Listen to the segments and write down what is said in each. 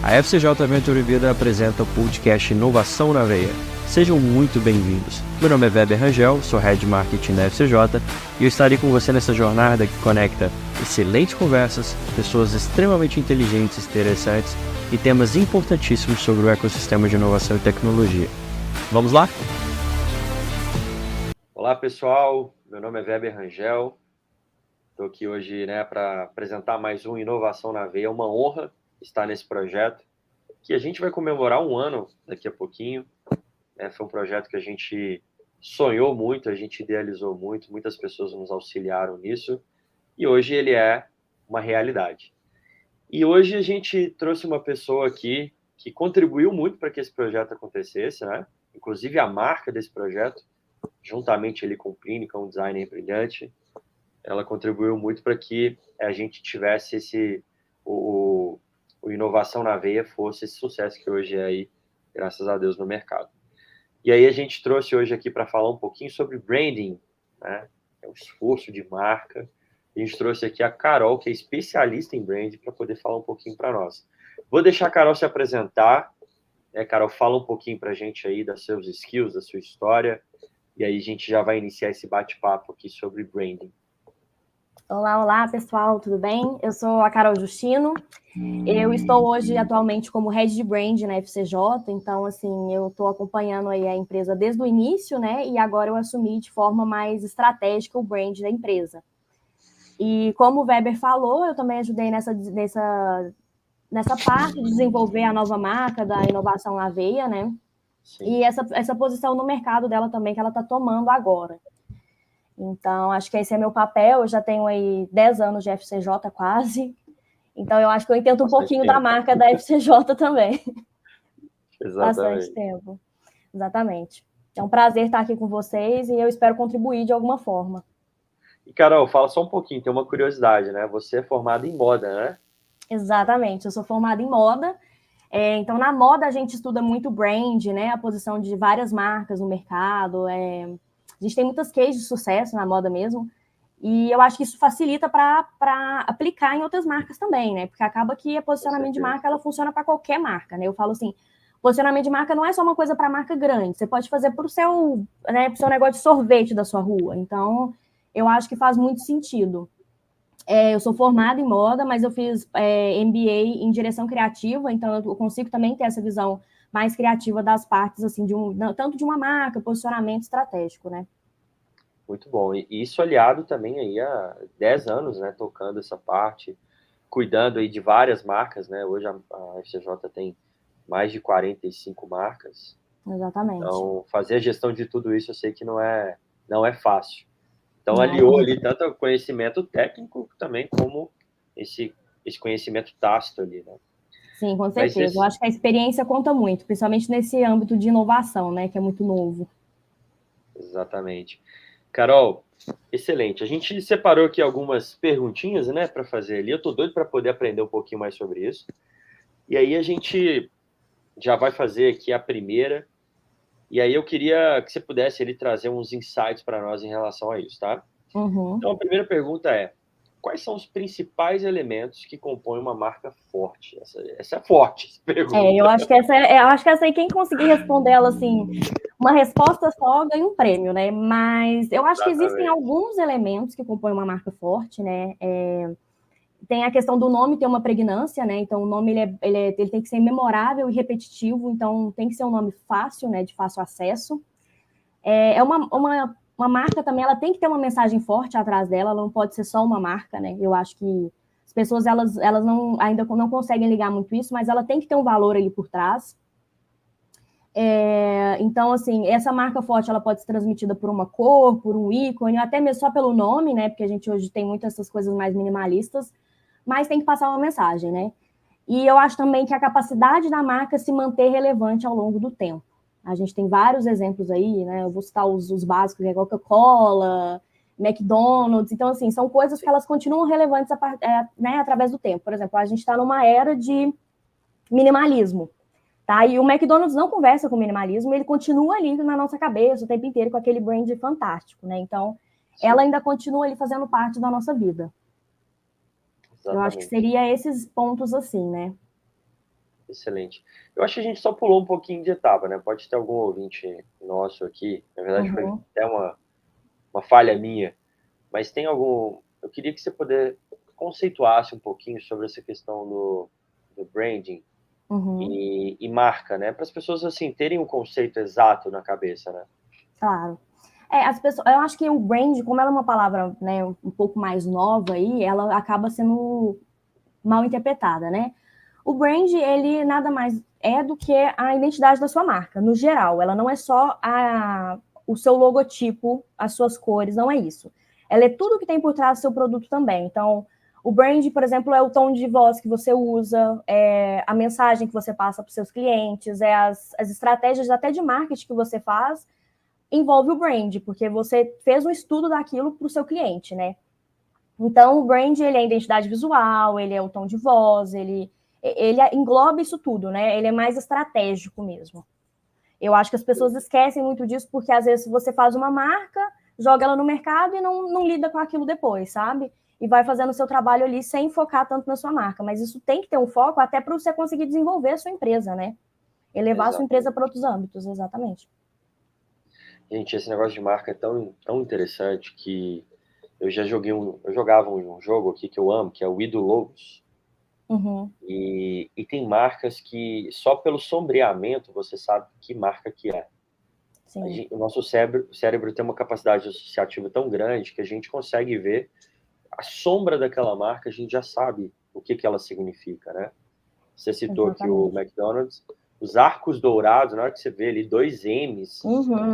A FCJ Venture Vida apresenta o podcast Inovação na Veia. Sejam muito bem-vindos. Meu nome é Weber Rangel, sou Head de Marketing da FCJ e eu estarei com você nessa jornada que conecta excelentes conversas, pessoas extremamente inteligentes e interessantes e temas importantíssimos sobre o ecossistema de inovação e tecnologia. Vamos lá? Olá pessoal, meu nome é Weber Rangel, estou aqui hoje para apresentar mais um Inovação na Veia. É uma honra estar nesse projeto, que a gente vai comemorar um ano daqui a pouquinho. Foi um projeto que a gente sonhou muito, a gente idealizou muito, muitas pessoas nos auxiliaram nisso, e hoje ele é uma realidade. E hoje a gente trouxe uma pessoa aqui que contribuiu muito para que esse projeto acontecesse, né? Inclusive a marca desse projeto, juntamente ali com o Clínica, um designer brilhante, ela contribuiu muito para que a gente tivesse o Inovação na Veia fosse esse sucesso que hoje é aí, graças a Deus, no mercado. E aí a gente trouxe hoje aqui para falar um pouquinho sobre branding, né? É um esforço de marca. A gente trouxe aqui a Carol, que é especialista em branding, para poder falar um pouquinho para nós. Vou deixar a Carol se apresentar. Carol, fala um pouquinho para a gente aí dos seus skills, da sua história, e aí a gente já vai iniciar esse bate-papo aqui sobre branding. Olá, pessoal, tudo bem? Eu sou a Carol Justino. Eu estou hoje, atualmente, como Head de Brand na FCJ, então, assim, eu estou acompanhando aí a empresa desde o início, né? E agora eu assumi de forma mais estratégica o brand da empresa. E como o Weber falou, eu também ajudei nessa parte de desenvolver a nova marca da Inovação na Veia, né? Sim. E essa posição no mercado dela também, que ela está tomando agora. Então, acho que esse é meu papel. Eu já tenho aí 10 anos de FCJ quase. Então, eu acho que eu entendo um pouquinho da marca da FCJ também. Exatamente. Bastante tempo. Exatamente. É um prazer estar aqui com vocês e eu espero contribuir de alguma forma. E, Carol, fala só um pouquinho, tem uma curiosidade, né? Você é formada em moda, né? Exatamente. Eu sou formada em moda. Então, na moda, a gente estuda muito brand, né? A posição de várias marcas no mercado. A gente tem muitas cases de sucesso na moda mesmo, e eu acho que isso facilita para aplicar em outras marcas também, né? Porque acaba que a posicionamento de marca, ela funciona para qualquer marca, né? Eu falo assim, posicionamento de marca não é só uma coisa para marca grande, você pode fazer para o seu, né, pro seu negócio de sorvete da sua rua. Então, eu acho que faz muito sentido. Eu sou formada em moda, mas eu fiz MBA em direção criativa, então eu consigo também ter essa visão mais criativa das partes, assim, tanto de uma marca, posicionamento estratégico, né? Muito bom. E isso aliado também aí há 10 anos, né, tocando essa parte, cuidando aí de várias marcas, né? Hoje a FCJ tem mais de 45 marcas. Exatamente. Então, fazer a gestão de tudo isso eu sei que não é fácil. Então, aliou ali tanto o conhecimento técnico também como esse conhecimento tácito ali, né? Sim, com certeza. Eu acho que a experiência conta muito, principalmente nesse âmbito de inovação, né, que é muito novo. Exatamente. Carol, excelente. A gente separou aqui algumas perguntinhas, né, para fazer ali. Eu tô doido para poder aprender um pouquinho mais sobre isso. E aí a gente já vai fazer aqui a primeira. E aí eu queria que você pudesse ali trazer uns insights para nós em relação a isso, tá? Uhum. Então a primeira pergunta é: quais são os principais elementos que compõem uma marca forte? Essa é forte, essa pergunta. Eu acho que essa aí, quem conseguir responder ela assim, uma resposta só ganha um prêmio, né? Mas eu acho que existem alguns elementos que compõem uma marca forte, né? Tem a questão do nome ter uma pregnância, né? Então o nome ele tem que ser memorável e repetitivo, então tem que ser um nome fácil, né? De fácil acesso. Uma marca também, ela tem que ter uma mensagem forte atrás dela, ela não pode ser só uma marca, né? Eu acho que as pessoas, elas ainda não conseguem ligar muito isso, mas ela tem que ter um valor ali por trás. Então, assim, essa marca forte, ela pode ser transmitida por uma cor, por um ícone, até mesmo só pelo nome, né? Porque a gente hoje tem muitas essas coisas mais minimalistas, mas tem que passar uma mensagem, né? E eu acho também que a capacidade da marca se manter relevante ao longo do tempo. A gente tem vários exemplos aí, né? Eu vou citar os básicos, né? Coca-Cola, McDonald's. Então, assim, são coisas que elas continuam relevantes né, através do tempo. Por exemplo, a gente está numa era de minimalismo, tá? E o McDonald's não conversa com minimalismo, ele continua ali na nossa cabeça o tempo inteiro com aquele brand fantástico, né? Então, sim, ela ainda continua ali fazendo parte da nossa vida. Exatamente. Eu acho que seria esses pontos assim, né? Excelente. Eu acho que a gente só pulou um pouquinho de etapa, né? Pode ter algum ouvinte nosso aqui, na verdade foi até uma falha minha, mas tem algum... Eu queria que você conceituasse um pouquinho sobre essa questão do branding e marca, né? Para as pessoas, assim, terem um conceito exato na cabeça, né? Claro. As pessoas, eu acho que o brand, como ela é uma palavra, né, um pouco mais nova aí, ela acaba sendo mal interpretada, né? O brand, ele nada mais é do que a identidade da sua marca, no geral. Ela não é só o seu logotipo, as suas cores, não é isso. Ela é tudo que tem por trás do seu produto também. Então, o brand, por exemplo, é o tom de voz que você usa, é a mensagem que você passa para os seus clientes, é as estratégias até de marketing que você faz, envolve o brand, porque você fez um estudo daquilo para o seu cliente, né? Então, o brand, ele é a identidade visual, ele é o tom de voz, ele engloba isso tudo, né? Ele é mais estratégico mesmo. Eu acho que as pessoas esquecem muito disso, porque às vezes você faz uma marca, joga ela no mercado e não lida com aquilo depois, sabe? E vai fazendo o seu trabalho ali sem focar tanto na sua marca. Mas isso tem que ter um foco até para você conseguir desenvolver a sua empresa, né? Elevar a sua empresa para outros âmbitos, exatamente. Gente, esse negócio de marca é tão interessante que eu jogava um jogo aqui que eu amo, que é o Idle Logos. E tem marcas que só pelo sombreamento você sabe que marca que é. O nosso cérebro tem uma capacidade associativa tão grande que a gente consegue ver a sombra daquela marca, a gente já sabe o que ela significa, né? Você citou aqui o McDonald's, os arcos dourados, na hora que você vê ali 2 M's,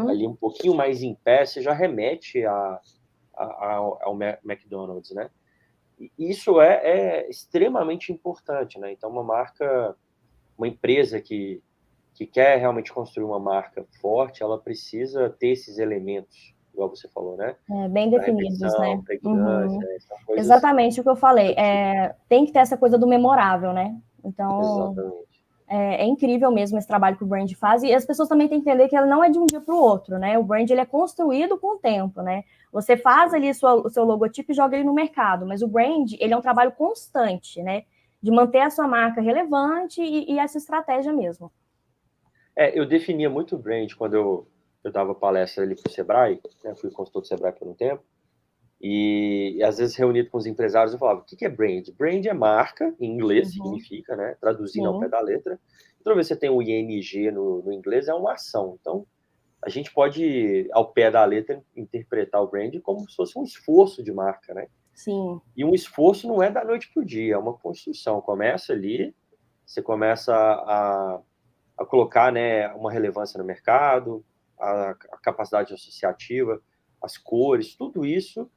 ali um pouquinho mais em pé, você já remete ao McDonald's, né? E isso é extremamente importante, né? Então, uma empresa que quer realmente construir uma marca forte, ela precisa ter esses elementos, igual você falou, né? Bem definidos, né? Exatamente o que eu falei. Tem que ter essa coisa do memorável, né? Então, é incrível mesmo esse trabalho que o brand faz, e as pessoas também têm que entender que ela não é de um dia para o outro, né? O brand, ele é construído com o tempo, né? Você faz ali o seu logotipo e joga ele no mercado, mas o brand, ele é um trabalho constante, né? De manter a sua marca relevante e essa estratégia mesmo. Eu definia muito o brand quando eu dava palestra ali para o Sebrae, né? Fui consultor do Sebrae por um tempo, e às vezes reunido com os empresários eu falava, o que é brand? Brand é marca, em inglês significa, né? Traduzindo ao pé da letra. Toda vez que você tem o ING no inglês, é uma ação. Então, a gente pode, ao pé da letra, interpretar o brand como se fosse um esforço de marca, né? Sim. E um esforço não é da noite para o dia, é uma construção. Começa ali, você começa a colocar, né, uma relevância no mercado, a capacidade associativa, as cores, tudo isso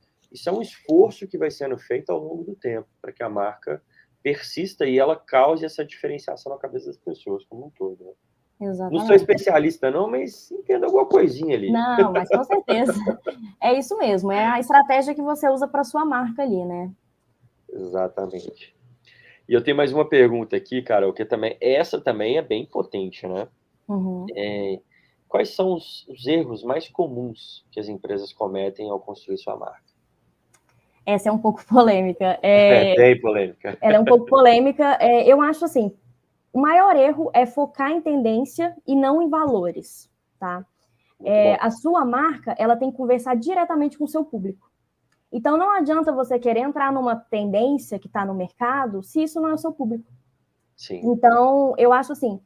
é um esforço que vai sendo feito ao longo do tempo, para que a marca persista e ela cause essa diferenciação na cabeça das pessoas como um todo, né? Exatamente. Não sou especialista não, mas entendo alguma coisinha ali. Não, mas com certeza. É isso mesmo, é a estratégia que você usa para sua marca ali, né? Exatamente. E eu tenho mais uma pergunta aqui, Carol, que essa também é bem potente, né? Quais são os erros mais comuns que as empresas cometem ao construir sua marca? Essa é um pouco polêmica. Bem polêmica. Ela é um pouco polêmica. Eu acho assim, o maior erro é focar em tendência e não em valores, tá? A sua marca, ela tem que conversar diretamente com o seu público. Então, não adianta você querer entrar numa tendência que está no mercado se isso não é o seu público. Sim. Então, eu acho assim,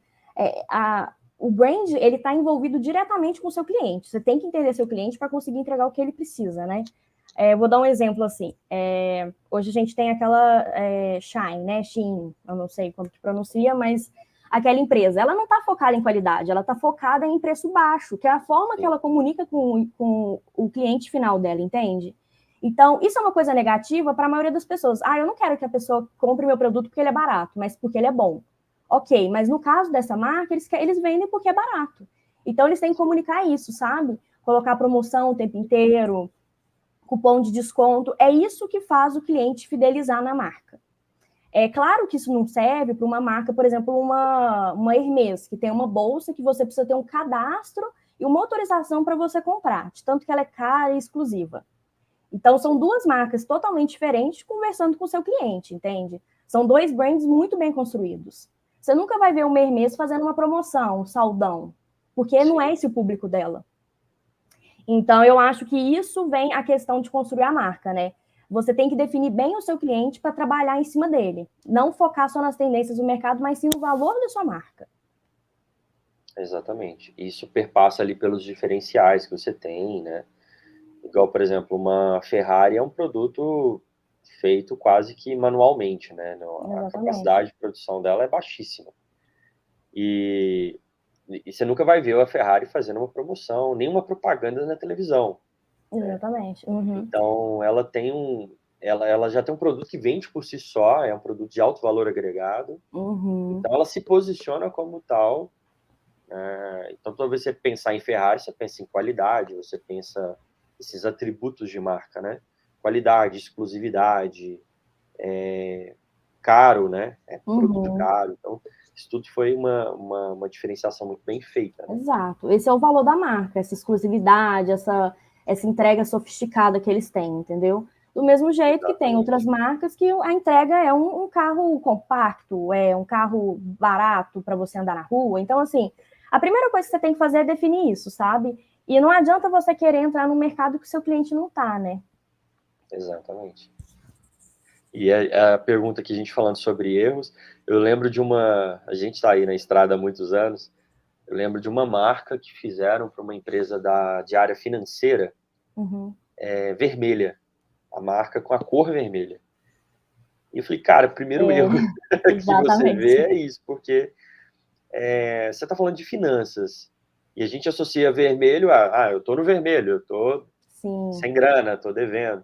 o brand, ele está envolvido diretamente com o seu cliente. Você tem que entender seu cliente para conseguir entregar o que ele precisa, né? Vou dar um exemplo assim. Hoje a gente tem aquela Shein, né? Shein, eu não sei como que pronuncia, mas aquela empresa, ela não está focada em qualidade, ela está focada em preço baixo, que é a forma que ela comunica com o cliente final dela, entende? Então, isso é uma coisa negativa para a maioria das pessoas. Eu não quero que a pessoa compre meu produto porque ele é barato, mas porque ele é bom. Ok, mas no caso dessa marca, eles vendem porque é barato. Então, eles têm que comunicar isso, sabe? Colocar promoção o tempo inteiro, cupom de desconto. É isso que faz o cliente fidelizar na marca. É claro que isso não serve para uma marca, por exemplo, uma Hermès, que tem uma bolsa que você precisa ter um cadastro e uma autorização para você comprar, de tanto que ela é cara e exclusiva. Então, são duas marcas totalmente diferentes conversando com o seu cliente, entende? São dois brands muito bem construídos. Você nunca vai ver uma Hermès fazendo uma promoção, um saldão, porque não é esse o público dela. Então, eu acho que isso vem a questão de construir a marca, né? Você tem que definir bem o seu cliente para trabalhar em cima dele. Não focar só nas tendências do mercado, mas sim no valor da sua marca. Exatamente. Isso perpassa ali pelos diferenciais que você tem, né? Igual, por exemplo, uma Ferrari é um produto feito quase que manualmente, né? A capacidade de produção dela é baixíssima. E você nunca vai ver a Ferrari fazendo uma promoção, nenhuma propaganda na televisão. Exatamente. Né? Então, ela tem ela já tem um produto que vende por si só, é um produto de alto valor agregado. Então, ela se posiciona como tal. Então, toda vez que você pensar em Ferrari, você pensa em qualidade, você pensa esses atributos de marca, né? Qualidade, exclusividade, caro, né? É produto caro. Então, isso tudo foi uma diferenciação muito bem feita. Né? Exato. Esse é o valor da marca, essa exclusividade, essa entrega sofisticada que eles têm, entendeu? Do mesmo jeito que tem outras marcas que a entrega é um carro compacto, é um carro barato para você andar na rua. Então, assim, a primeira coisa que você tem que fazer é definir isso, sabe? E não adianta você querer entrar no mercado que o seu cliente não tá, né? Exatamente. E a pergunta que a gente falando sobre erros, eu lembro de a gente está aí na estrada há muitos anos, eu lembro de uma marca que fizeram para uma empresa de área financeira, vermelha, a marca com a cor vermelha. E eu falei, cara, o primeiro erro que você vê é isso, porque você está falando de finanças, e a gente associa vermelho eu estou no vermelho, eu estou sem grana, estou devendo.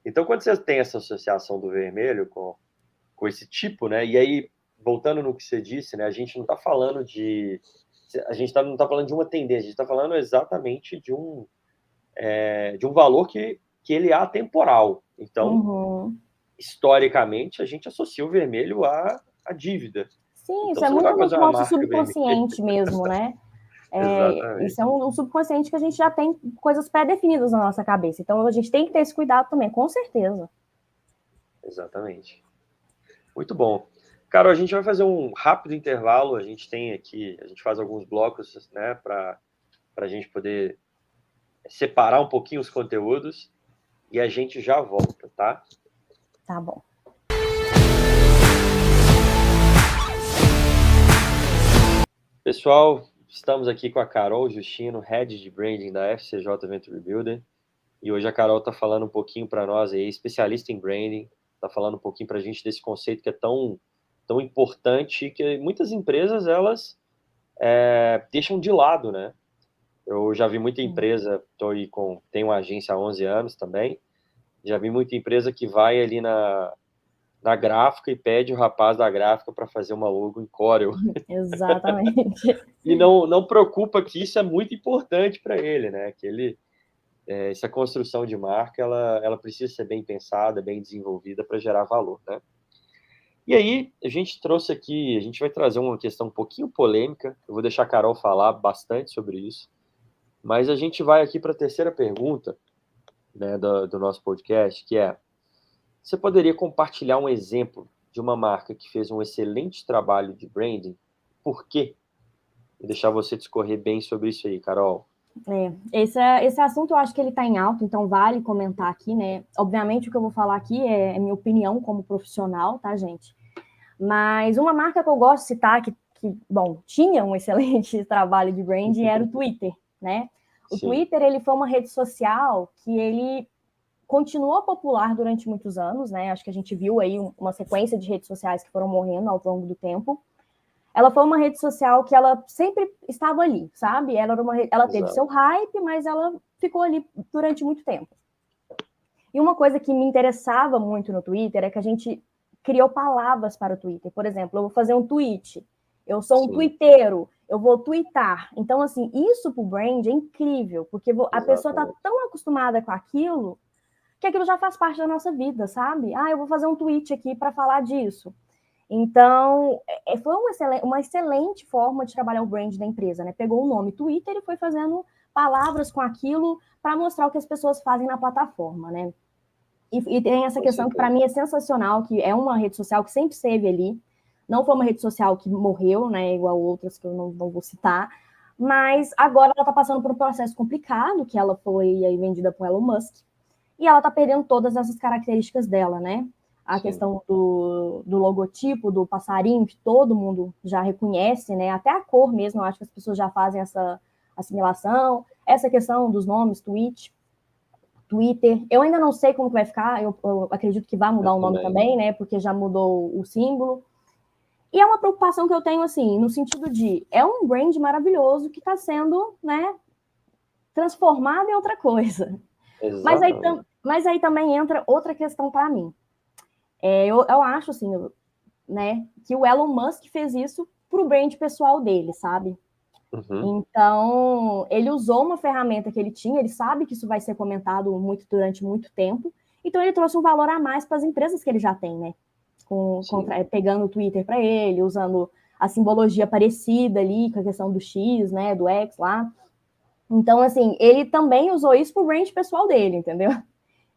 Então, quando você tem essa associação do vermelho com esse tipo, né? E aí, voltando no que você disse, né? A gente não está falando não está falando de uma tendência, a gente está falando exatamente de um valor que ele é atemporal. Então, historicamente, a gente associa o vermelho à dívida. Sim, então, isso é muito no nosso subconsciente vermelha. mesmo, né? Isso é um subconsciente que a gente já tem coisas pré-definidas na nossa cabeça. Então, a gente tem que ter esse cuidado também, com certeza. Exatamente. Muito bom. Carol, a gente vai fazer um rápido intervalo. A gente faz alguns blocos, né, para a gente poder separar um pouquinho os conteúdos e a gente já volta, tá? Tá bom. Pessoal, estamos aqui com a Carol Justino, Head de Branding da FCJ Venture Builder. E hoje a Carol está falando um pouquinho para nós aí, especialista em branding, está falando um pouquinho para a gente desse conceito que é tão importante, que muitas empresas, elas deixam de lado, né? Eu já vi muita empresa, tenho uma agência há 11 anos também, já vi muita empresa que vai ali na gráfica e pede o rapaz da gráfica para fazer uma logo em Corel. Exatamente. E não preocupa que isso é muito importante para ele, né? Que essa construção de marca, ela precisa ser bem pensada, bem desenvolvida para gerar valor, né? E aí, a gente vai trazer uma questão um pouquinho polêmica, eu vou deixar a Carol falar bastante sobre isso, mas a gente vai aqui para a terceira pergunta, né, do nosso podcast, que é: você poderia compartilhar um exemplo de uma marca que fez um excelente trabalho de branding? Por quê? Vou deixar você discorrer bem sobre isso aí, Carol. Esse assunto eu acho que ele está em alta, então vale comentar aqui, né? Obviamente o que eu vou falar aqui é minha opinião como profissional, tá, gente? Mas uma marca que eu gosto de citar, que tinha um excelente trabalho de branding, era o Twitter, né? O Twitter, ele foi uma rede social que ele continuou popular durante muitos anos, né? Acho que a gente viu aí uma sequência de redes sociais que foram morrendo ao longo do tempo. Ela foi uma rede social que ela sempre estava ali, sabe? Ela teve seu hype, mas ela ficou ali durante muito tempo. E uma coisa que me interessava muito no Twitter é que a gente criou palavras para o Twitter. Por exemplo, eu vou fazer um tweet, eu sou um twitteiro, eu vou twittar. Então, assim, isso para o brand é incrível, porque a pessoa está tão acostumada com aquilo que aquilo já faz parte da nossa vida, sabe? Eu vou fazer um tweet aqui para falar disso. Então, foi uma excelente forma de trabalhar o brand da empresa, né? Pegou o nome Twitter e foi fazendo palavras com aquilo para mostrar o que as pessoas fazem na plataforma, né? E tem essa questão que para mim é sensacional, que é uma rede social que sempre esteve ali, Não foi uma rede social que morreu, né, igual outras que eu não vou citar, mas agora ela está passando por um processo complicado, que ela foi aí vendida por Elon Musk, e ela está perdendo todas essas características dela, né? A Sim. questão do logotipo, do passarinho, que todo mundo já reconhece, né? Até a cor mesmo, eu acho que as pessoas já fazem essa assimilação. Essa questão dos nomes, Twitter, eu ainda não sei como que vai ficar, eu acredito que vai mudar o nome também, né? Porque já mudou o símbolo. E é uma preocupação que eu tenho, assim, no sentido de, é um brand maravilhoso que está sendo, né, transformado em outra coisa. Mas aí também entra outra questão para mim. Eu acho, assim, né, que o Elon Musk fez isso para o brand pessoal dele, sabe? Uhum. Então, ele usou uma ferramenta que ele tinha, ele sabe que isso vai ser comentado durante muito tempo, então ele trouxe um valor a mais para as empresas que ele já tem, né? Pegando o Twitter para ele, usando a simbologia parecida ali com a questão do X, né, do X lá. Então, assim, ele também usou isso para o brand pessoal dele, entendeu?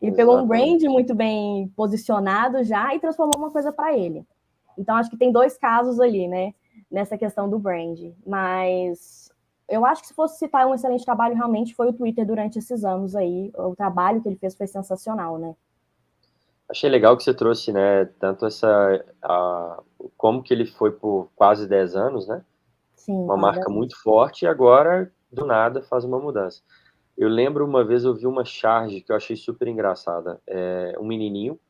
Ele pegou um brand muito bem posicionado já e transformou uma coisa para ele. Então, acho que tem dois casos ali, né, nessa questão do brand. Mas eu acho que se fosse citar um excelente trabalho, realmente foi o Twitter durante esses anos aí. O trabalho que ele fez foi sensacional, né? Achei legal que você trouxe, né, tanto como que ele foi por quase 10 anos, né? Sim, uma marca muito forte e agora, do nada, faz uma mudança. Eu lembro uma vez eu vi uma charge que eu achei super engraçada. Um menininho,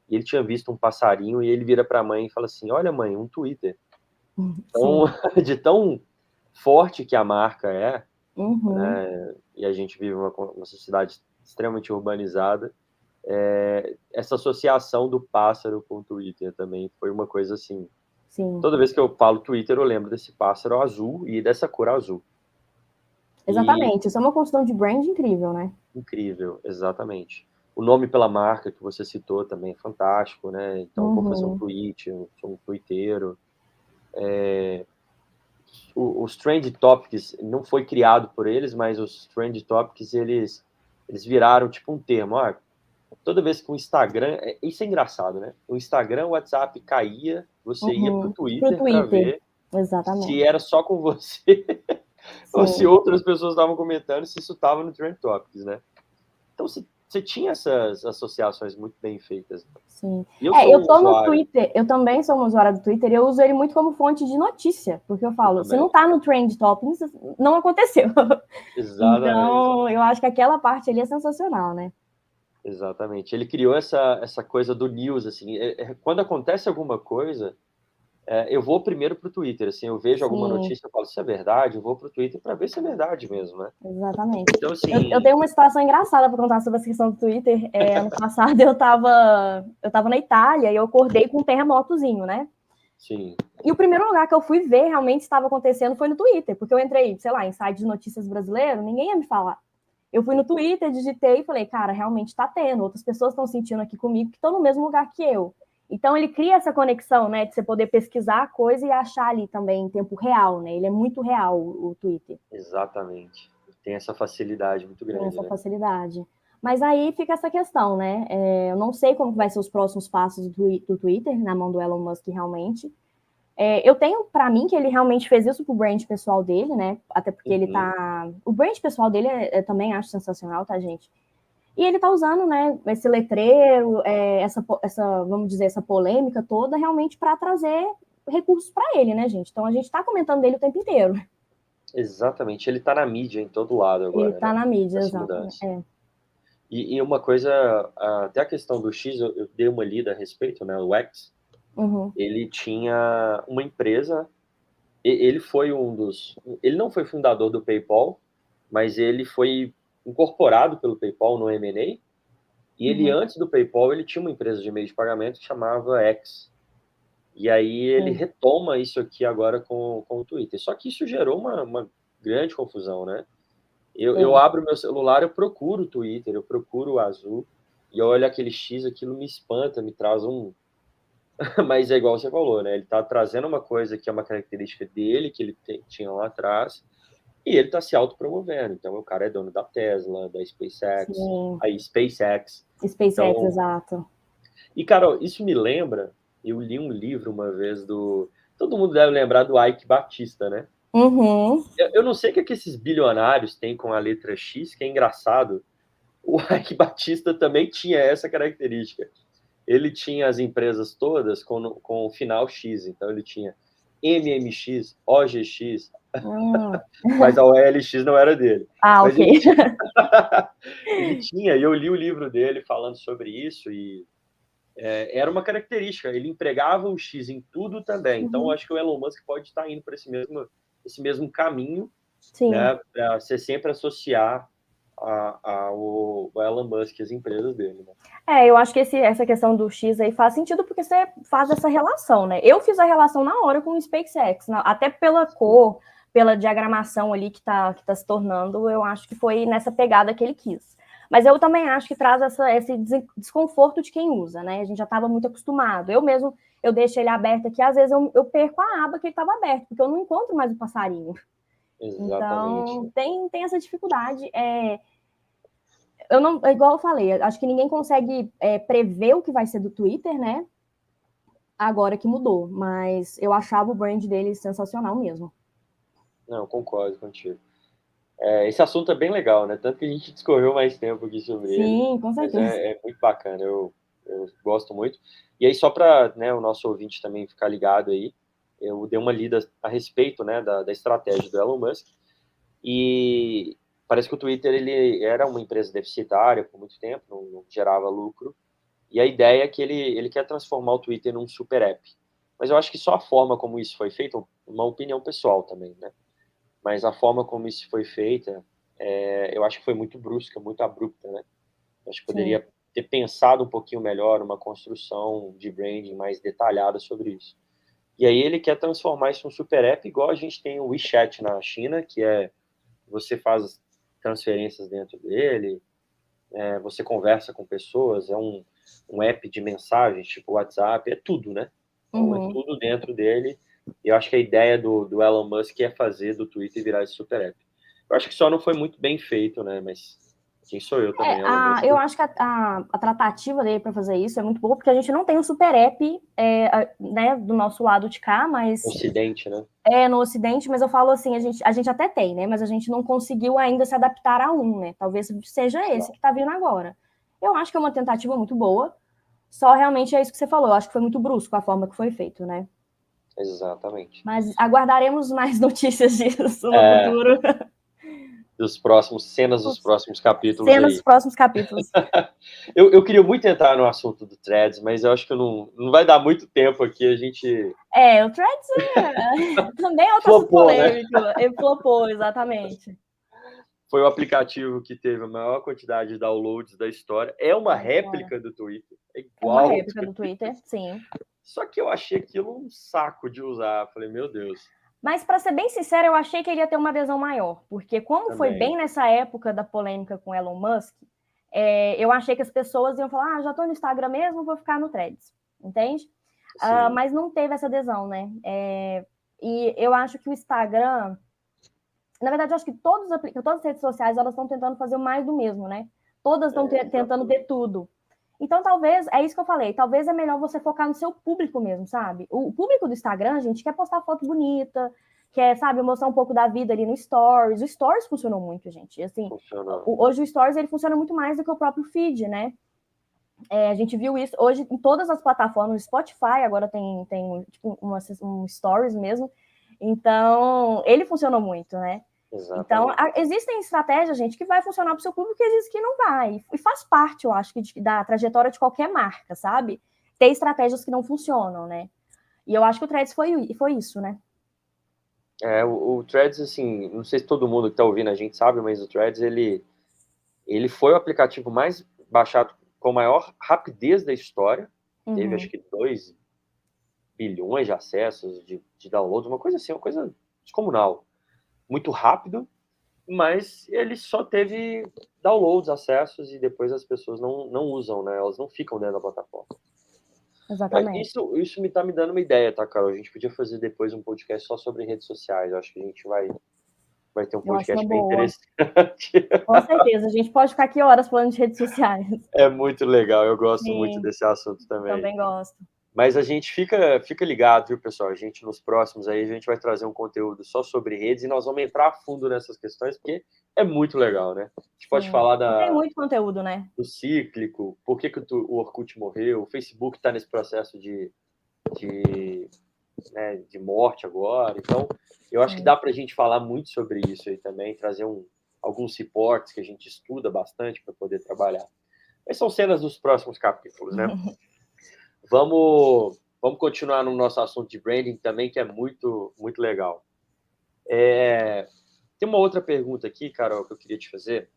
e ele tinha visto um passarinho e ele vira para a mãe e fala assim, olha mãe, um Twitter. Então, de tão forte que a marca é, né, e a gente vive uma sociedade extremamente urbanizada, essa associação do pássaro com o Twitter também foi uma coisa assim. Sim. Toda vez que eu falo Twitter, eu lembro desse pássaro azul e dessa cor azul. Exatamente, isso é uma construção de brand incrível, né? Incrível, exatamente. O nome pela marca que você citou também é fantástico, né? Então, eu vou fazer um tweet, eu sou um twitteiro. Os Trend Topics não foi criado por eles, mas os Trend Topics, eles viraram tipo um termo. Toda vez que o Instagram... Isso é engraçado, né? O Instagram, o WhatsApp caía, você ia pro Twitter para ver se era só com você ou se outras pessoas estavam comentando, se isso estava no Trend Topics, né? Então, você tinha essas associações muito bem feitas. Sim. Eu tô no Twitter, eu também sou uma usuária do Twitter e eu uso ele muito como fonte de notícia, porque eu falo, se não tá no Trend Topics, não aconteceu. Exatamente. Então, eu acho que aquela parte ali é sensacional, né? Exatamente. Ele criou essa coisa do news, assim, quando acontece alguma coisa, eu vou primeiro pro Twitter, assim, eu vejo alguma notícia, eu falo, isso é verdade, eu vou pro Twitter para ver se é verdade mesmo, né? Exatamente. Então, assim... eu tenho uma situação engraçada para contar sobre essa questão do Twitter. Ano passado eu tava na Itália e eu acordei com um terremotozinho, né? Sim. E o primeiro lugar que eu fui ver realmente estava acontecendo foi no Twitter, porque eu entrei, sei lá, em site de notícias brasileiro, ninguém ia me falar. Eu fui no Twitter, digitei e falei, cara, realmente está tendo, outras pessoas estão sentindo aqui comigo que estão no mesmo lugar que eu. Então ele cria essa conexão, né, de você poder pesquisar a coisa e achar ali também em tempo real, né? Ele é muito real, o Twitter. Exatamente. Tem essa facilidade muito grande, Tem essa facilidade. Mas aí fica essa questão, né? Eu não sei como vai ser os próximos passos do Twitter, na mão do Elon Musk realmente. Eu tenho para mim que ele realmente fez isso pro brand pessoal dele, né? Até porque ele tá... O brand pessoal dele eu também acho sensacional, tá, gente? E ele tá usando, né, esse letreiro, essa, vamos dizer, essa polêmica toda, realmente para trazer recursos para ele, né, gente? Então a gente tá comentando dele o tempo inteiro. Exatamente. Ele tá na mídia em todo lado agora, Ele tá na mídia, exatamente. E uma coisa, até a questão do X, eu dei uma lida a respeito, né? O X, ele tinha uma empresa, ele foi ele não foi fundador do PayPal, mas ele foi incorporado pelo PayPal no M&A, e ele, antes do PayPal, ele tinha uma empresa de meio de pagamento que chamava X. E aí ele retoma isso aqui agora com o Twitter. Só que isso gerou uma grande confusão, né? Eu abro meu celular, eu procuro o Twitter, eu procuro o azul, e eu olho aquele X, aquilo me espanta, me traz um... Mas é igual você falou, né? Ele tá trazendo uma coisa que é uma característica dele, que ele tinha lá atrás, e ele tá se autopromovendo. Então, o cara é dono da Tesla, da SpaceX, Sim. aí SpaceX. SpaceX, então... exato. E, Carol, isso me lembra, eu li um livro uma vez do... Todo mundo deve lembrar do Ike Batista, né? Uhum. Eu não sei o que esses bilionários têm com a letra X, que é engraçado. O Ike Batista também tinha essa característica. Ele tinha as empresas todas com o final X. Então, ele tinha MMX, OGX, mas a OLX não era dele. Mas ok. ele tinha, e eu li o livro dele falando sobre isso, e era uma característica. Ele empregava o X em tudo também. Então, eu acho que o Elon Musk pode estar indo para esse mesmo caminho, Sim. né, para você sempre associar o Elon Musk as empresas dele, né? Eu acho que essa questão do X aí faz sentido porque você faz essa relação, né? Eu fiz a relação na hora com o SpaceX, até pela cor, pela diagramação ali que tá se tornando, eu acho que foi nessa pegada que ele quis. Mas eu também acho que traz esse desconforto de quem usa, né? A gente já estava muito acostumado. Eu mesmo, eu deixo ele aberto aqui, às vezes eu perco a aba que ele estava aberto, porque eu não encontro mais o passarinho. Exatamente. Então, tem essa dificuldade. Eu não, igual eu falei, acho que ninguém consegue prever o que vai ser do Twitter, né? Agora que mudou, mas eu achava o brand dele sensacional mesmo. Não, concordo contigo. Esse assunto é bem legal, né? Tanto que a gente discorreu mais tempo aqui sobre ele. Sim, com certeza. Mas é muito bacana, eu gosto muito. E aí, só para, né, o nosso ouvinte também ficar ligado aí, eu dei uma lida a respeito, né, da estratégia do Elon Musk, e parece que o Twitter ele era uma empresa deficitária por muito tempo, não gerava lucro, e a ideia é que ele quer transformar o Twitter num super app. Mas eu acho que só a forma como isso foi feito, uma opinião pessoal também, né? Mas a forma como isso foi feita, eu acho que foi muito brusca, muito abrupta, né? Eu acho que poderia ter pensado um pouquinho melhor, uma construção de branding mais detalhada sobre isso. E aí ele quer transformar isso num super app, igual a gente tem o WeChat na China, que você faz transferências dentro dele, você conversa com pessoas, é um app de mensagens, tipo WhatsApp, é tudo, né? Então, é tudo dentro dele. E eu acho que a ideia do Elon Musk é fazer do Twitter virar esse super app. Eu acho que só não foi muito bem feito, né? Mas quem sou eu também? Eu acho que a tratativa dele para fazer isso é muito boa, porque a gente não tem um super app né, do nosso lado de cá, mas... Ocidente, né? No Ocidente, mas eu falo assim, a gente até tem, né? Mas a gente não conseguiu ainda se adaptar a né? Talvez seja esse que está vindo agora. Eu acho que é uma tentativa muito boa, só realmente é isso que você falou, eu acho que foi muito brusco a forma que foi feito, né? Exatamente. Mas aguardaremos mais notícias disso no futuro. Cenas dos próximos capítulos. Cenas dos próximos capítulos. Eu queria muito entrar no assunto do Threads, mas eu acho que não vai dar muito tempo aqui, a gente... O Threads também é outro assunto polêmico. Né? Ele flopou, exatamente. Foi o aplicativo que teve a maior quantidade de downloads da história. É uma réplica do Twitter. É igual. É uma réplica do Twitter, sim. Só que eu achei aquilo um saco de usar. Falei, meu Deus. Mas, para ser bem sincera, eu achei que ele ia ter uma adesão maior. Porque como foi bem nessa época da polêmica com Elon Musk, eu achei que as pessoas iam falar, já estou no Instagram mesmo, vou ficar no Threads. Entende? Mas não teve essa adesão, né? E eu acho que o Instagram... Na verdade, eu acho que todas as redes sociais elas estão tentando fazer mais do mesmo, né? Todas estão tentando ver tudo. Então, talvez, é isso que eu falei, talvez é melhor você focar no seu público mesmo, sabe? O público do Instagram, gente, quer postar foto bonita, quer, sabe, mostrar um pouco da vida ali no Stories. O Stories funcionou muito, gente. Assim, hoje o Stories, ele funciona muito mais do que o próprio feed, né? A gente viu isso hoje em todas as plataformas, Spotify agora tem tipo, um Stories mesmo. Então, ele funcionou muito, né? Exatamente. Então, existem estratégias, gente, que vai funcionar para o seu público e existem que não vai. E faz parte, eu acho, da trajetória de qualquer marca, sabe? Ter estratégias que não funcionam, né? E eu acho que o Threads foi isso, né? O Threads, assim, não sei se todo mundo que está ouvindo a gente sabe, mas o Threads, ele foi o aplicativo mais baixado com maior rapidez da história. Teve, acho que, 2 bilhões de acessos, de downloads, uma coisa assim, uma coisa descomunal. Muito rápido, mas ele só teve downloads, acessos, e depois as pessoas não usam, né? Elas não ficam dentro da plataforma. Exatamente. Isso tá me dando uma ideia, tá, Carol? A gente podia fazer depois um podcast só sobre redes sociais. Eu acho que a gente vai ter um podcast bem interessante. Com certeza, a gente pode ficar aqui horas falando de redes sociais. É muito legal, eu gosto muito desse assunto também. Também gosto. Mas a gente fica ligado, viu, pessoal? A gente, nos próximos aí, a gente vai trazer um conteúdo só sobre redes e nós vamos entrar a fundo nessas questões, porque é muito legal, né? A gente pode falar Tem muito conteúdo, né? do cíclico, por que o Orkut morreu, o Facebook está nesse processo de morte agora. Então, eu acho que dá para a gente falar muito sobre isso aí também, trazer alguns reportes que a gente estuda bastante para poder trabalhar. Mas são cenas dos próximos capítulos, né? Vamos continuar no nosso assunto de branding também, que é muito, muito legal. Tem uma outra pergunta aqui, Carol, que eu queria te fazer.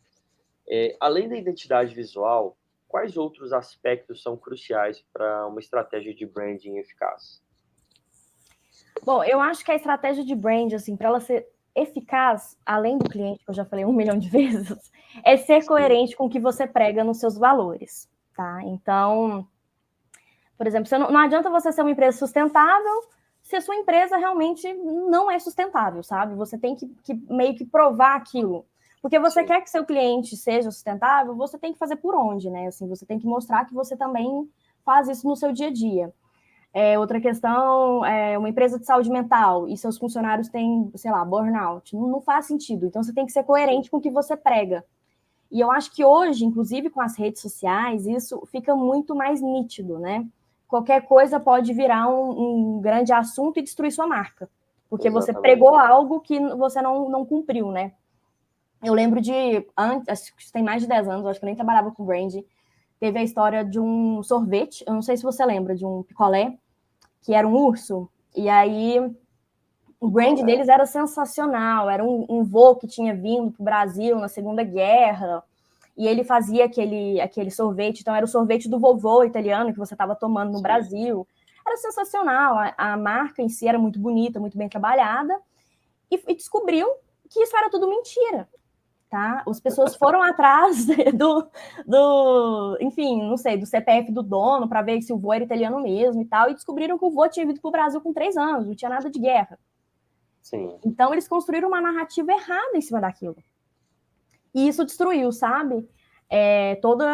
Além da identidade visual, quais outros aspectos são cruciais para uma estratégia de branding eficaz? Bom, eu acho que a estratégia de brand, assim, para ela ser eficaz, além do cliente, que eu já falei 1 milhão de vezes, é ser coerente com o que você prega nos seus valores, tá? Então, por exemplo, não adianta você ser uma empresa sustentável se a sua empresa realmente não é sustentável, sabe? Você tem que meio que provar aquilo. Porque você quer que seu cliente seja sustentável, você tem que fazer por onde, né? Assim, você tem que mostrar que você também faz isso no seu dia a dia. Outra questão, uma empresa de saúde mental e seus funcionários têm, sei lá, burnout. Não faz sentido. Então, você tem que ser coerente com o que você prega. E eu acho que hoje, inclusive com as redes sociais, isso fica muito mais nítido, né? Qualquer coisa pode virar um grande assunto e destruir sua marca. Porque você pregou algo que você não cumpriu, né? Eu lembro acho que tem mais de 10 anos, acho que eu nem trabalhava com brand, teve a história de um sorvete, eu não sei se você lembra, de um picolé, que era um urso, e aí o brand deles era sensacional, era um vô que tinha vindo para o Brasil na Segunda Guerra, e ele fazia aquele sorvete, então era o sorvete do vovô italiano que você estava tomando no Brasil. Era sensacional, a marca em si era muito bonita, muito bem trabalhada, e descobriu que isso era tudo mentira. Tá? As pessoas foram atrás enfim, não sei, do CPF do dono para ver se o vô era italiano mesmo e tal, e descobriram que o vô tinha vindo para o Brasil com 3 anos, não tinha nada de guerra. Sim. Então, eles construíram uma narrativa errada em cima daquilo. E isso destruiu, sabe? Todo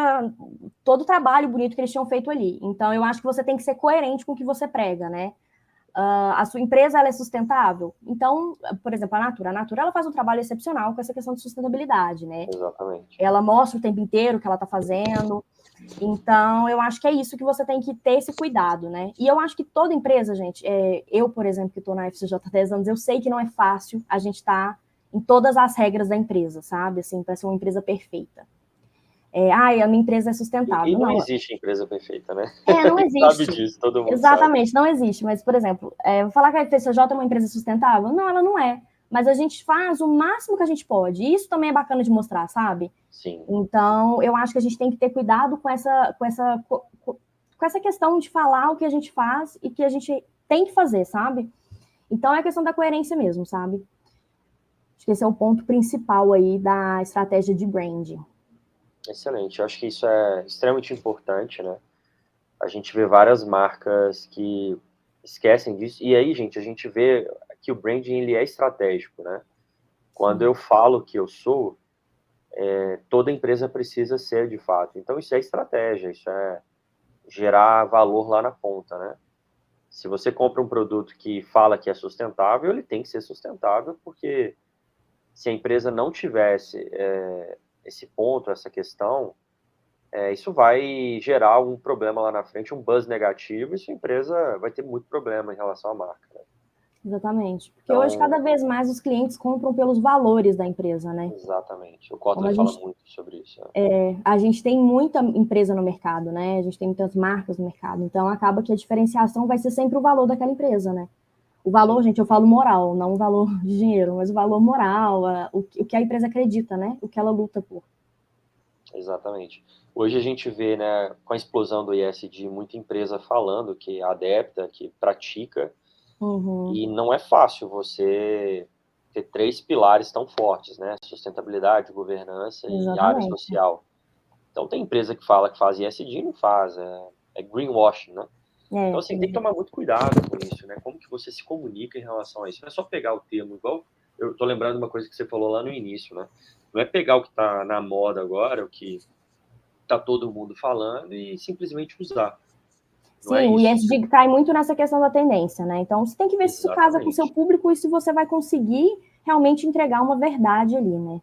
o trabalho bonito que eles tinham feito ali. Então, eu acho que você tem que ser coerente com o que você prega, né? A sua empresa ela é sustentável? Então, por exemplo, a Natura ela faz um trabalho excepcional com essa questão de sustentabilidade, né? Exatamente. Ela mostra o tempo inteiro o que ela está fazendo. Então, eu acho que é isso que você tem que ter esse cuidado, né? E eu acho que toda empresa, gente, eu, por exemplo, que estou na FCJ há 10 anos, eu sei que não é fácil a gente estar em todas as regras da empresa, sabe? Assim, para ser uma empresa perfeita. A minha empresa é sustentável. E não existe empresa perfeita, né? Não existe. Sabe disso, todo mundo Exatamente, sabe. Não existe. Mas, por exemplo, falar que a FCJ é uma empresa sustentável? Não, ela não é. Mas a gente faz o máximo que a gente pode. E isso também é bacana de mostrar, sabe? Sim. Então, eu acho que a gente tem que ter cuidado com essa questão de falar o que a gente faz e que a gente tem que fazer, sabe? Então, é a questão da coerência mesmo, sabe? Acho que esse é o ponto principal aí da estratégia de branding. Excelente. Eu acho que isso é extremamente importante, né? A gente vê várias marcas que esquecem disso. E aí, gente, a gente vê que o branding ele é estratégico, né? Quando eu falo que eu sou, toda empresa precisa ser de fato. Então, isso é estratégia, isso é gerar valor lá na ponta, né? Se você compra um produto que fala que é sustentável, ele tem que ser sustentável, porque se a empresa não tivesse esse ponto, essa questão, isso vai gerar algum problema lá na frente, um buzz negativo, e sua empresa vai ter muito problema em relação à marca, né? Exatamente. Porque hoje, cada vez mais, os clientes compram pelos valores da empresa, né? Exatamente. O Kotler fala muito sobre isso. A gente tem muita empresa no mercado, né? A gente tem muitas marcas no mercado. Então, acaba que a diferenciação vai ser sempre o valor daquela empresa, né? O valor, gente, eu falo moral, não o valor de dinheiro, mas o valor moral, o que a empresa acredita, né? O que ela luta por. Exatamente. Hoje a gente vê, né, com a explosão do ESG, muita empresa falando que adepta, que pratica, e não é fácil você ter 3 pilares tão fortes, né? Sustentabilidade, governança e área social. Então tem empresa que fala que faz ESG e não faz, é greenwashing, né? Então assim, tem que tomar muito cuidado com isso, né? Como que você se comunica em relação a isso? Não é só pegar o termo, igual eu tô lembrando uma coisa que você falou lá no início, né? Não é pegar o que tá na moda agora, o que tá todo mundo falando e simplesmente usar. Não é Sim, o isso? ESG cai muito nessa questão da tendência, né? Então, você tem que ver se isso casa com o seu Exatamente. público e se você vai conseguir realmente entregar uma verdade ali, né?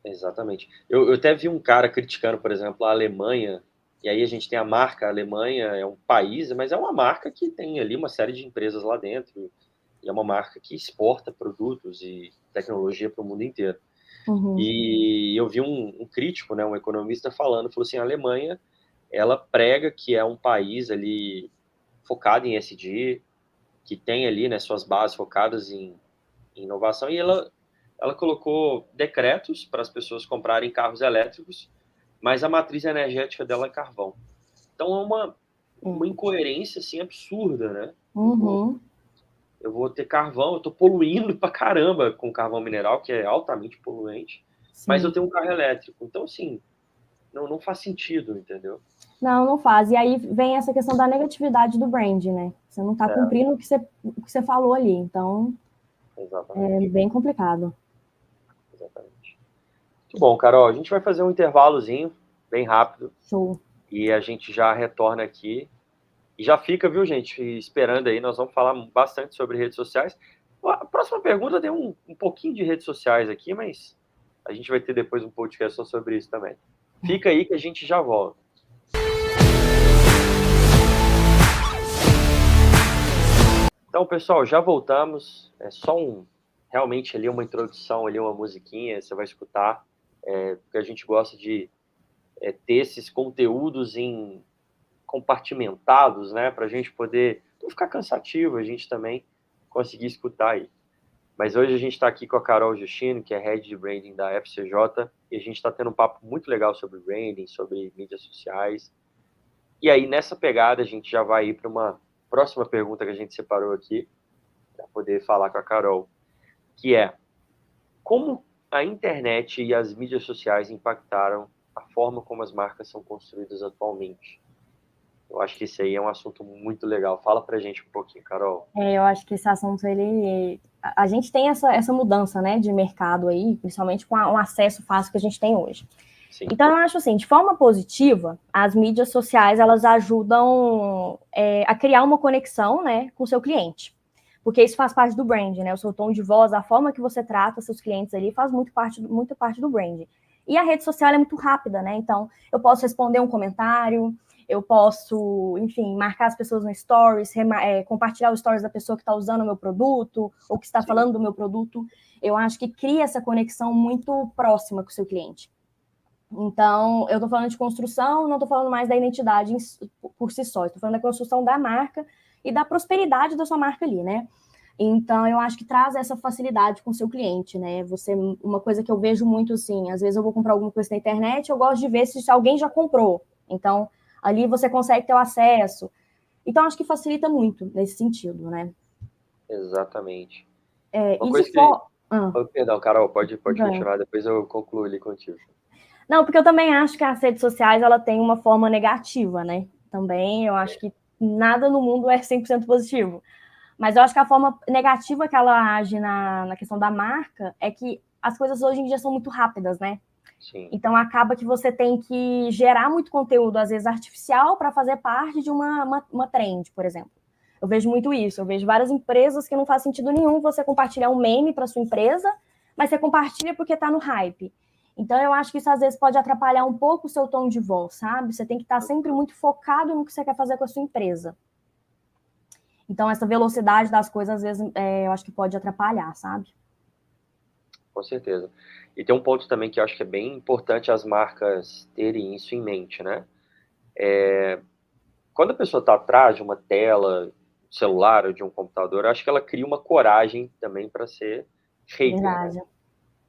Exatamente. Eu até vi um cara criticando, por exemplo, a Alemanha, e aí a gente tem a marca, a Alemanha é um país, mas é uma marca que tem ali uma série de empresas lá dentro, e é uma marca que exporta produtos e tecnologia para o mundo inteiro. Uhum. E eu vi um crítico, né, um economista falando, falou assim, a Alemanha, ela prega que é um país ali focado em ESG, que tem ali, né, suas bases focadas em inovação, e ela colocou decretos para as pessoas comprarem carros elétricos, mas a matriz energética dela é carvão. Então é uma incoerência assim absurda, né? Uhum. Eu vou ter carvão, eu estou poluindo pra caramba com carvão mineral, que é altamente poluente, mas eu Sim. tenho um carro elétrico. Então, assim, não faz sentido, entendeu? Não, não faz. E aí vem essa questão da negatividade do brand, né? Você não está É, cumprindo o que você falou ali. Então, é exatamente, bem complicado. exatamente. Muito bom, Carol. A gente vai fazer um intervalozinho, bem rápido, Show. e a gente já retorna aqui. E já fica, viu, gente, esperando aí, nós vamos falar bastante sobre redes sociais. A próxima pergunta tem um pouquinho de redes sociais aqui, mas a gente vai ter depois um podcast só sobre isso também. Fica aí que a gente já volta. Então, pessoal, já voltamos. É só realmente ali uma introdução, ali uma musiquinha, você vai escutar, porque a gente gosta de ter esses conteúdos compartimentados, né, para a gente poder não ficar cansativo, a gente também conseguir escutar aí. Mas hoje a gente está aqui com a Carol Justino, que é Head de Branding da FCJ, e a gente está tendo um papo muito legal sobre branding, sobre mídias sociais. E aí, nessa pegada, a gente já vai ir para uma próxima pergunta que a gente separou aqui, para poder falar com a Carol, que é: como a internet e as mídias sociais impactaram a forma como as marcas são construídas atualmente? Eu acho que esse aí é um assunto muito legal. Fala pra gente um pouquinho, Carol. Eu acho que esse assunto, ele... A gente tem essa mudança, né, de mercado aí, principalmente com o acesso fácil que a gente tem hoje. Sim. Então, eu acho assim, de forma positiva, as mídias sociais, elas ajudam a criar uma conexão, né, com o seu cliente. Porque isso faz parte do brand, né? O seu tom de voz, a forma que você trata seus clientes ali faz muito parte do brand. E a rede social é muito rápida, né? Então, eu posso responder um comentário, eu posso, enfim, marcar as pessoas no stories, compartilhar os stories da pessoa que está usando o meu produto, ou que está falando do meu produto. Eu acho que cria essa conexão muito próxima com o seu cliente. Então, eu estou falando de construção, não estou falando mais da identidade por si só, estou falando da construção da marca e da prosperidade da sua marca ali, né? Então, eu acho que traz essa facilidade com o seu cliente, né? Uma coisa que eu vejo muito, assim, às vezes eu vou comprar alguma coisa na internet, eu gosto de ver se alguém já comprou. Então, ali você consegue ter o acesso. Então, acho que facilita muito nesse sentido, né? Exatamente. Uma E de coisa que... forma... Oh, perdão, Carol, pode continuar, depois eu concluo ali contigo. Não, porque eu também acho que as redes sociais, ela tem uma forma negativa, né? Também eu acho que nada no mundo é 100% positivo. Mas eu acho que a forma negativa que ela age na questão da marca é que as coisas hoje em dia são muito rápidas, né? Sim. Então acaba que você tem que gerar muito conteúdo, às vezes artificial, para fazer parte de uma trend, por exemplo. Eu vejo muito isso. Eu vejo várias empresas que não faz sentido nenhum você compartilhar um meme para sua empresa, mas você compartilha porque está no hype. Então eu acho que isso às vezes pode atrapalhar um pouco o seu tom de voz, sabe? Você tem que estar sempre muito focado no que você quer fazer com a sua empresa. Então essa velocidade das coisas, às vezes, eu acho que pode atrapalhar, sabe? Com certeza. E tem um ponto também que eu acho que é bem importante as marcas terem isso em mente, né? Quando a pessoa está atrás de uma tela, celular ou de um computador, eu acho que ela cria uma coragem também para ser hater, né? Verdade.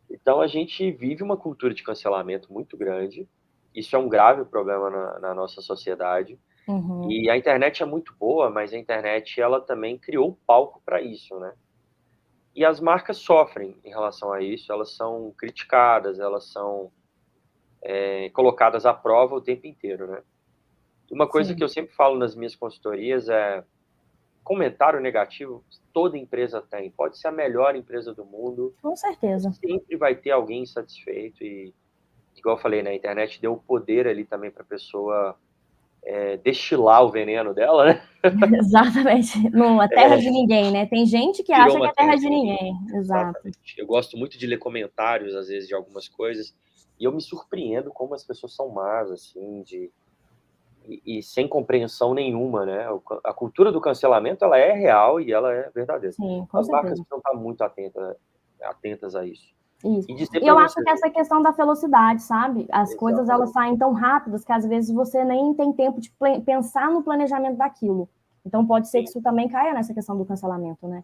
Então a gente vive uma cultura de cancelamento muito grande. Isso é um grave problema na nossa sociedade. Uhum. E a internet é muito boa, mas a internet ela também criou um palco para isso, né? E as marcas sofrem em relação a isso, elas são criticadas, elas são colocadas à prova o tempo inteiro, né? Uma coisa que Sim, eu sempre falo nas minhas consultorias é: comentário negativo toda empresa tem, pode ser a melhor empresa do mundo, com certeza. sempre vai ter alguém insatisfeito e, igual eu falei, né, a internet deu o poder ali também para a pessoa destilar o veneno dela, né? Exatamente. Numa terra de ninguém, né? Tem gente que Virou acha que uma é terra terra de de ninguém. ninguém. Exato. Exatamente. Eu gosto muito de ler comentários, às vezes, de algumas coisas, e eu me surpreendo como as pessoas são más, assim, e sem compreensão nenhuma, né? A cultura do cancelamento, ela é real e ela é verdadeira. Sim, com As marcas certeza. precisam estar muito atentas a isso. Isso. E dizer E para eu acho você... que essa questão da velocidade, sabe? As coisas, elas Exatamente. saem tão rápidas que às vezes você nem tem tempo de pensar no planejamento daquilo. Então pode ser que Sim, isso também caia nessa questão do cancelamento, né?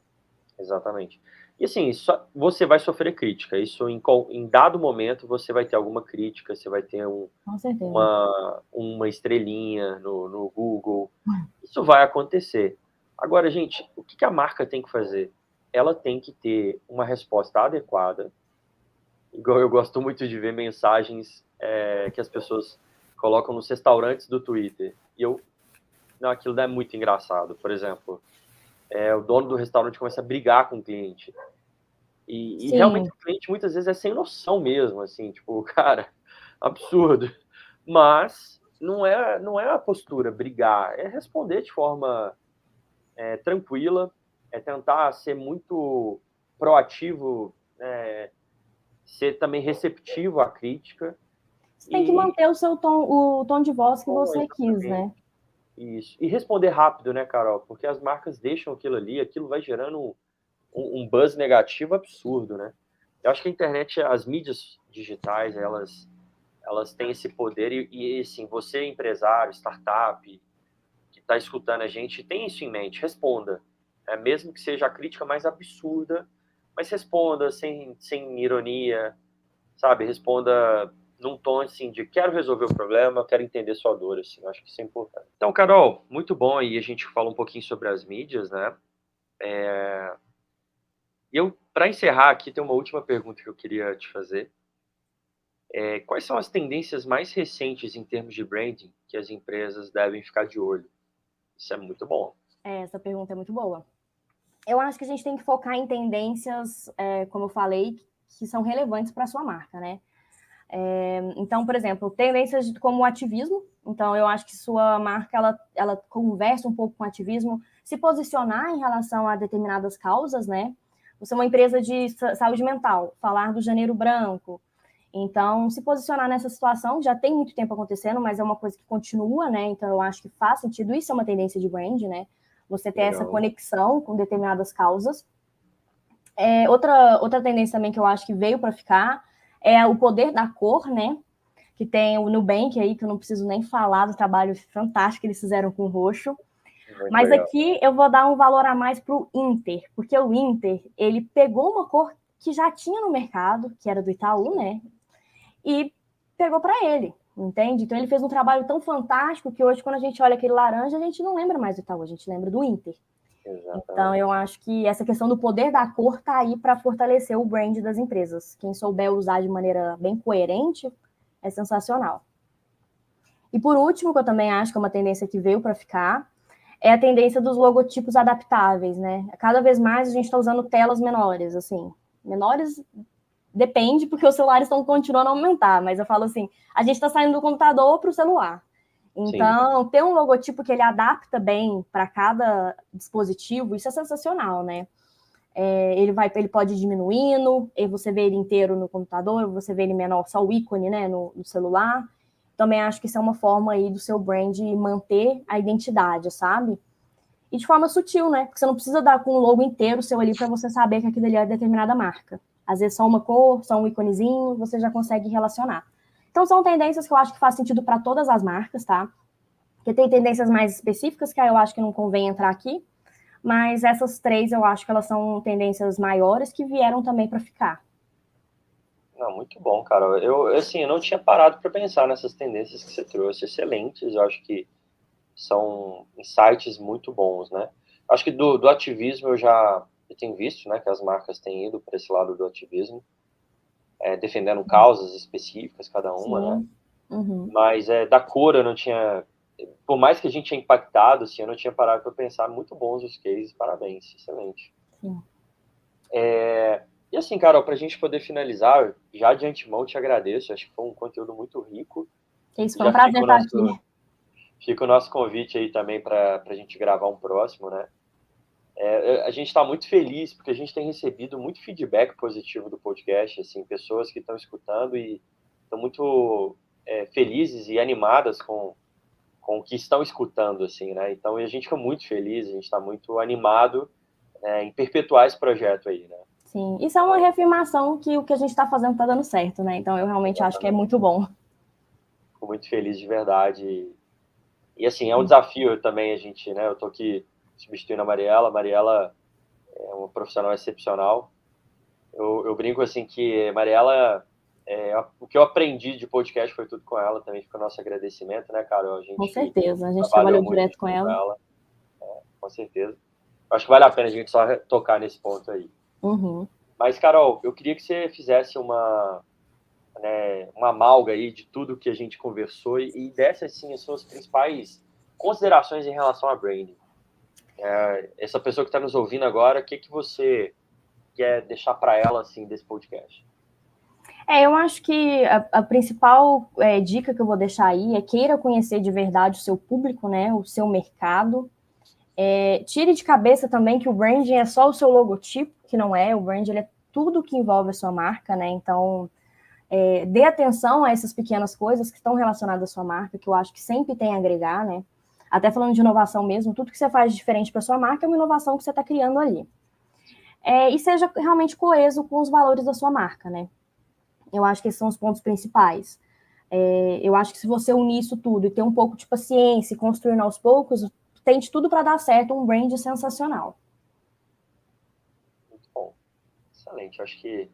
exatamente. E assim, você vai sofrer crítica. Isso em dado momento você vai ter alguma crítica, você vai ter Com certeza. uma estrelinha no Google. Isso vai acontecer. Agora, gente, o que a marca tem que fazer? Ela tem que ter uma resposta adequada. Igual eu gosto muito de ver mensagens que as pessoas colocam nos restaurantes do Twitter. Não, aquilo é muito engraçado. Por exemplo, o dono do restaurante começa a brigar com o cliente. E realmente Sim, o cliente muitas vezes é sem noção mesmo, assim, tipo, cara, absurdo. Mas não é a postura brigar, é responder de forma tranquila, é tentar ser muito proativo, ser também receptivo à crítica você tem que e manter o tom de voz que você quis, exatamente né? isso. E responder rápido, né, Carol? Porque as marcas deixam aquilo ali, aquilo vai gerando um buzz negativo absurdo, né? Eu acho que a internet, as mídias digitais, elas têm esse poder e assim, você empresário, startup, que está escutando a gente, tem isso em mente, responda. Mesmo que seja a crítica mais absurda, mas responda sem ironia, sabe? Responda num tom assim de quero resolver o problema, quero entender sua dor, assim, eu acho que isso é importante. Então, Carol, muito bom aí a gente fala um pouquinho sobre as mídias, né? E para encerrar aqui, tem uma última pergunta que eu queria te fazer. Quais são as tendências mais recentes em termos de branding que as empresas devem ficar de olho? Isso é muito bom. Essa pergunta é muito boa. Eu acho que a gente tem que focar em tendências, como eu falei, que são relevantes para a sua marca, né? Então, por exemplo, tendências como o ativismo. Então, eu acho que sua marca, ela conversa um pouco com o ativismo, se posicionar em relação a determinadas causas, né? Você é uma empresa de saúde mental, falar do Janeiro Branco. Então, se posicionar nessa situação, já tem muito tempo acontecendo, mas é uma coisa que continua, né? Então, eu acho que faz sentido. Isso é uma tendência de brand, né? Você ter essa Legal. conexão com determinadas causas. Outra tendência também que eu acho que veio para ficar é o poder da cor, né? Que tem o Nubank aí, que eu não preciso nem falar do trabalho fantástico que eles fizeram com o roxo. Muito Mas legal. aqui eu vou dar um valor a mais para o Inter, porque o Inter, ele pegou uma cor que já tinha no mercado, que era do Itaú, né? E pegou para ele, entende? Então ele fez um trabalho tão fantástico que hoje, quando a gente olha aquele laranja, a gente não lembra mais do Itaú, a gente lembra do Inter. Então, Exatamente. eu acho que essa questão do poder da cor está aí para fortalecer o brand das empresas. Quem souber usar de maneira bem coerente é sensacional. E por último, que eu também acho que é uma tendência que veio para ficar, é a tendência dos logotipos adaptáveis, né? Cada vez mais a gente está usando telas menores, assim. Menores depende, porque os celulares estão continuando a aumentar, mas eu falo assim, a gente está saindo do computador para o celular. Sim. Então, ter um logotipo que ele adapta bem para cada dispositivo, isso é sensacional, né? Ele pode ir diminuindo, e você vê ele inteiro no computador, você vê ele menor, só o ícone, né, no celular. Também acho que isso é uma forma aí do seu brand manter a identidade, sabe? E de forma sutil, né? Porque você não precisa dar com o logo inteiro seu ali para você saber que aquilo ali é determinada marca. Às vezes só uma cor, só um íconezinho, você já consegue relacionar. Então são tendências que eu acho que faz sentido para todas as marcas, tá? Porque tem tendências mais específicas que eu acho que não convém entrar aqui, mas essas três eu acho que elas são tendências maiores que vieram também para ficar. Não, muito bom, cara. Eu não tinha parado para pensar nessas tendências que você trouxe, excelentes. Eu acho que são insights muito bons, né? Acho que do ativismo eu tenho visto, né, que as marcas têm ido para esse lado do ativismo, defendendo causas específicas, cada uma, né? Sim. Uhum. Mas da cor eu não tinha, por mais que a gente tinha impactado, assim, eu não tinha parado para pensar. Muito bons os cases, parabéns, excelente. Sim. E assim, Carol, para a gente poder finalizar, já de antemão te agradeço, acho que foi um conteúdo muito rico. Isso foi um Já fica prazer o estar nosso, aqui. Fica o nosso convite aí também para a gente gravar um próximo, né? A gente está muito feliz porque a gente tem recebido muito feedback positivo do podcast, assim, pessoas que estão escutando e estão muito felizes e animadas com o que estão escutando, assim, né? Então a gente fica muito feliz, a gente está muito animado em perpetuar esse projeto aí, né? Sim, isso é uma reafirmação que o que a gente está fazendo está dando certo, né? Então eu realmente acho que é muito bom. Fico muito feliz de verdade. E assim, é um desafio também a gente, né? Eu tô aqui substituindo a Mariela. A Mariela é uma profissional excepcional. Eu brinco assim que a Mariela, o que eu aprendi de podcast foi tudo com ela. Também fica o nosso agradecimento, né, Carol? Com certeza, a gente trabalhou direto com ela. Com certeza. Acho que vale a pena a gente só tocar nesse ponto aí. Uhum. Mas, Carol, eu queria que você fizesse uma amálgama aí de tudo que a gente conversou e desse, assim, as suas principais considerações em relação a branding. Essa pessoa que está nos ouvindo agora, o que você quer deixar para ela, assim, desse podcast? Eu acho que a principal dica que eu vou deixar aí é queira conhecer de verdade o seu público, né, o seu mercado. Tire de cabeça também que o branding é só o seu logotipo, que não é. O branding ele é tudo que envolve a sua marca, né? Então, dê atenção a essas pequenas coisas que estão relacionadas à sua marca, que eu acho que sempre tem a agregar, né? Até falando de inovação mesmo, tudo que você faz diferente para sua marca é uma inovação que você está criando ali. E seja realmente coeso com os valores da sua marca, né? Eu acho que esses são os pontos principais. Eu acho que se você unir isso tudo e ter um pouco de paciência e construindo aos poucos, tente tudo para dar certo, um brand sensacional. Muito bom. Excelente. Eu acho que...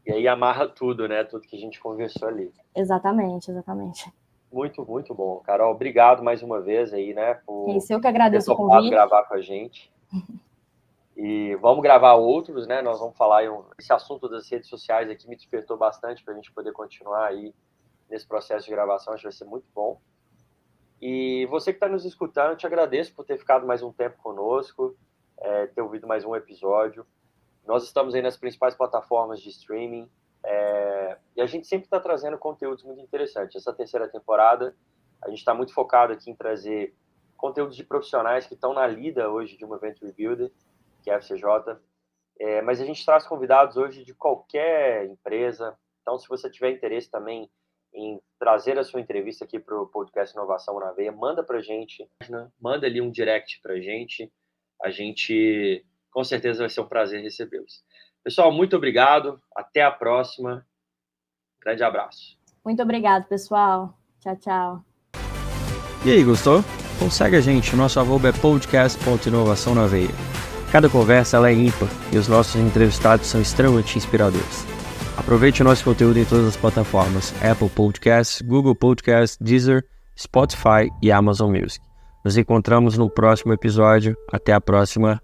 E aí amarra tudo, né? Tudo que a gente conversou ali. Exatamente. Muito, muito bom. Carol, obrigado mais uma vez aí, né? Por eu que agradeço o convite. Gravar com a gente. E vamos gravar outros, né? Nós vamos falar esse assunto das redes sociais aqui me despertou bastante para a gente poder continuar aí nesse processo de gravação. Acho que vai ser muito bom. E você que está nos escutando, eu te agradeço por ter ficado mais um tempo conosco, ter ouvido mais um episódio. Nós estamos aí nas principais plataformas de streaming e a gente sempre está trazendo conteúdos muito interessantes. Essa terceira temporada, a gente está muito focado aqui em trazer conteúdos de profissionais que estão na lida hoje de uma Venture Builder, que é a FCJ, mas a gente traz convidados hoje de qualquer empresa. Então, se você tiver interesse também em trazer a sua entrevista aqui para o podcast Inovação na Veia, manda para a gente, manda ali um direct para a gente com certeza vai ser um prazer recebê-los. Pessoal, muito obrigado. Até a próxima. Grande abraço. Muito obrigado, pessoal. Tchau, tchau. E aí, gostou? Então segue a gente. Nosso arroba é podcast.inovação na veia. Cada conversa ela é ímpar e os nossos entrevistados são extremamente inspiradores. Aproveite o nosso conteúdo em todas as plataformas: Apple Podcasts, Google Podcasts, Deezer, Spotify e Amazon Music. Nos encontramos no próximo episódio. Até a próxima.